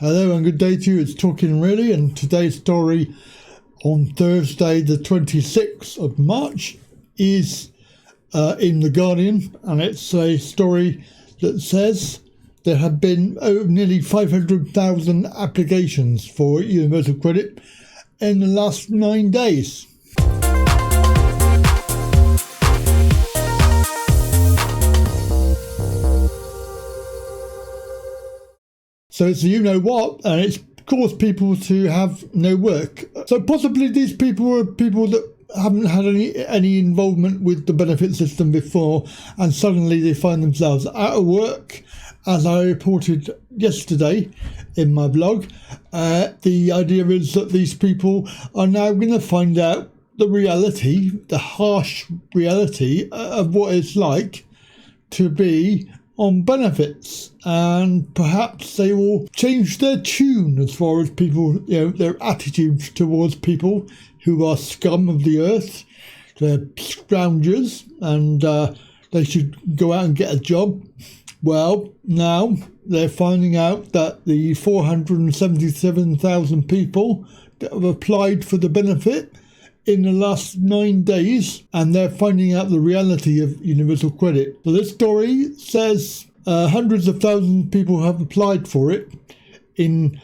Hello and good day to you. It's Talkin really, and today's story on Thursday the 26th of March is in The Guardian, and it's a story that says there have been nearly 500,000 applications for universal credit in the last 9 days. So it's a you-know-what, and it's caused people to have no work. So possibly these people are people that haven't had any involvement with the benefit system before, and suddenly they find themselves out of work. As I reported yesterday in my blog, the idea is that these people are now going to find out the reality, the harsh reality of what it's like to be on benefits, and perhaps they will change their tune as far as people, their attitudes towards people who are scum of the earth. They're scroungers, and they should go out and get a job. Well, now they're finding out that the 477,000 people that have applied for the benefit in the last 9 days, and they're finding out the reality of universal credit. So this story says hundreds of thousands of people have applied for it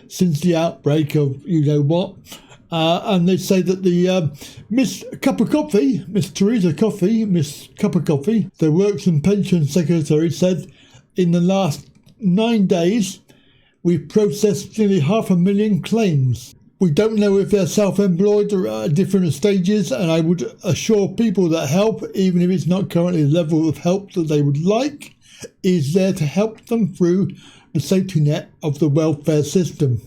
since the outbreak of you-know-what. And they say that the Miss Cup of Coffee, Miss Cup of Coffee, the Works and Pensions Secretary, said in the last 9 days, we've processed nearly 500,000 claims. We don't know if they're self-employed or at different stages, and I would assure people that help, even if it's not currently the level of help that they would like, is there to help them through the safety net of the welfare system.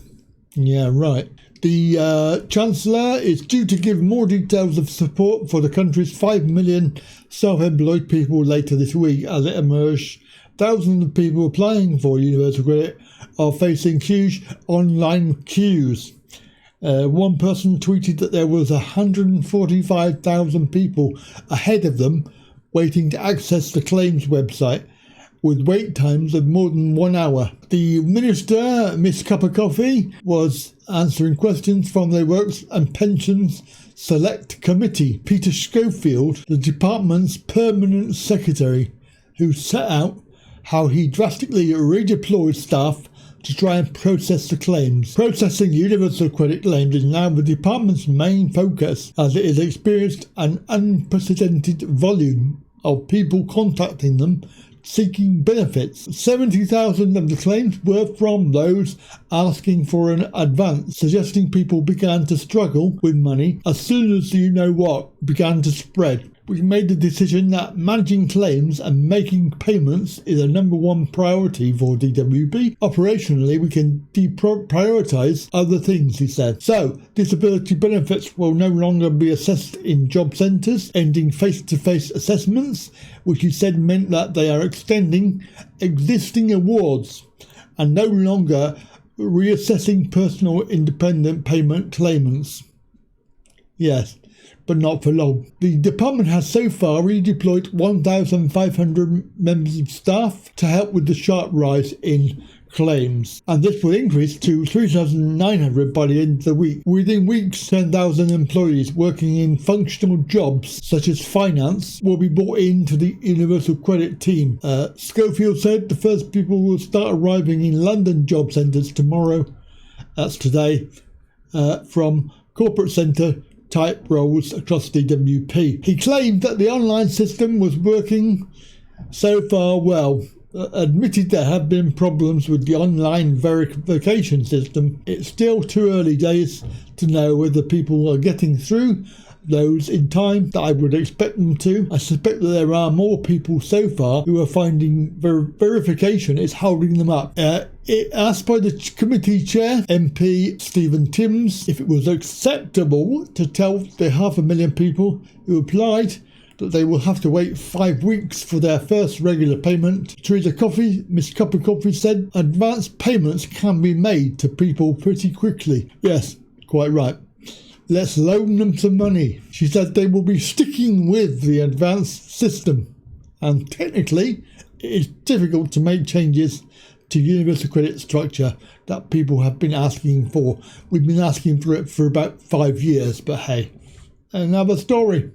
Yeah, right. The Chancellor is due to give more details of support for the country's 5 million self-employed people later this week. As it emerged, thousands of people applying for universal credit are facing huge online queues. One person tweeted that there was 145,000 people ahead of them waiting to access the claims website, with wait times of more than 1 hour. The Minister, Miss Cup of Coffee, was answering questions from the Works and Pensions Select Committee. Peter Schofield, the department's permanent secretary, who set out how he drastically redeployed staff to try and process the claims. Processing universal credit claims is now the department's main focus, as it has experienced an unprecedented volume of people contacting them seeking benefits. 70,000 of the claims were from those asking for an advance, suggesting people began to struggle with money as soon as the you-know-what began to spread. We made the decision that managing claims and making payments is a number one priority for DWP. Operationally, we can deprioritise other things, he said. So, disability benefits will no longer be assessed in job centres, ending face-to-face assessments, which he said meant that they are extending existing awards and no longer reassessing personal independent payment claimants. Yes, but not for long. The department has so far redeployed 1,500 members of staff to help with the sharp rise in claims, and this will increase to 3,900 by the end of the week. Within weeks, 10,000 employees working in functional jobs such as finance will be brought into the universal credit team. Schofield said the first people will start arriving in London job centres tomorrow, that's today, from corporate centre type roles across DWP. He claimed that the online system was working so far well, admitted there have been problems with the online verification system. It's still too early days to know whether people are getting through those in time that I would expect them to. I suspect that there are more people so far who are finding verification is holding them up. Asked by the committee chair, MP Stephen Timms, if it was acceptable to tell the 500,000 people who applied that they will have to wait 5 weeks for their first regular payment. Miss Cup of Coffee said advance payments can be made to people pretty quickly. Yes, quite right. Let's loan them some money. She said they will be sticking with the advanced system, and technically it is difficult to make changes to universal credit structure that people have been asking for. We've been asking for it for about 5 years, but hey, another story.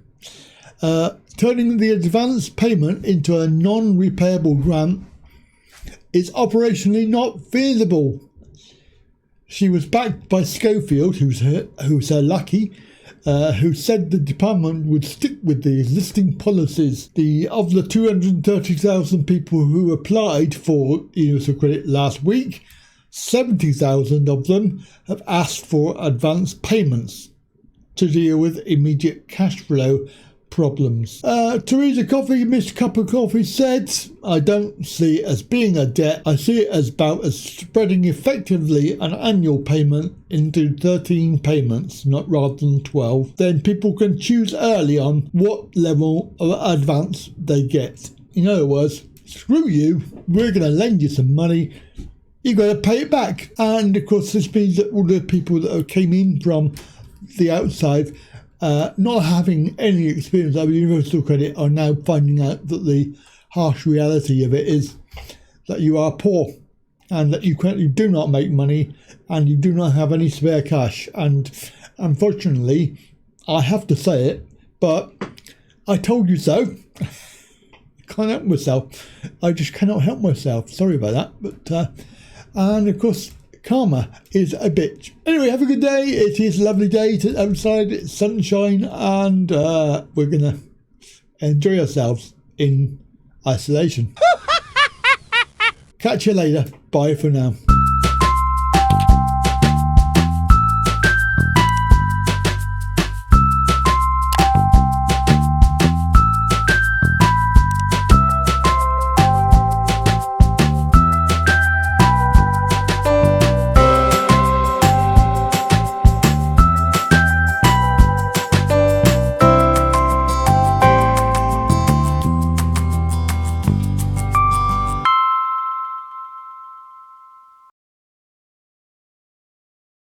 Turning the advance payment into a non-repayable grant is operationally not feasible. She was backed by Schofield, who's her lucky, who said the department would stick with the existing policies. Of the 230,000 people who applied for universal credit last week, 70,000 of them have asked for advance payments to deal with immediate cash flow problems. Teresa Coffee, Miss Cup of Coffee, said, I don't see it as being a debt. I see it as about as spreading effectively an annual payment into 13 payments, not rather than 12. Then people can choose early on what level of advance they get. In other words, screw you, we're going to lend you some money. You've got to pay it back. And of course, this means that all the people that came in from the outside, not having any experience of universal credit, are now finding out that the harsh reality of it is that you are poor and that you do not make money and you do not have any spare cash. And unfortunately, I have to say it, but I told you so. I can't help myself. I just cannot help myself. Sorry about that. But and of course, karma is a bitch. Anyway, have a good day. It is a lovely day outside. It's sunshine, and we're going to enjoy ourselves in isolation. Catch you later. Bye for now.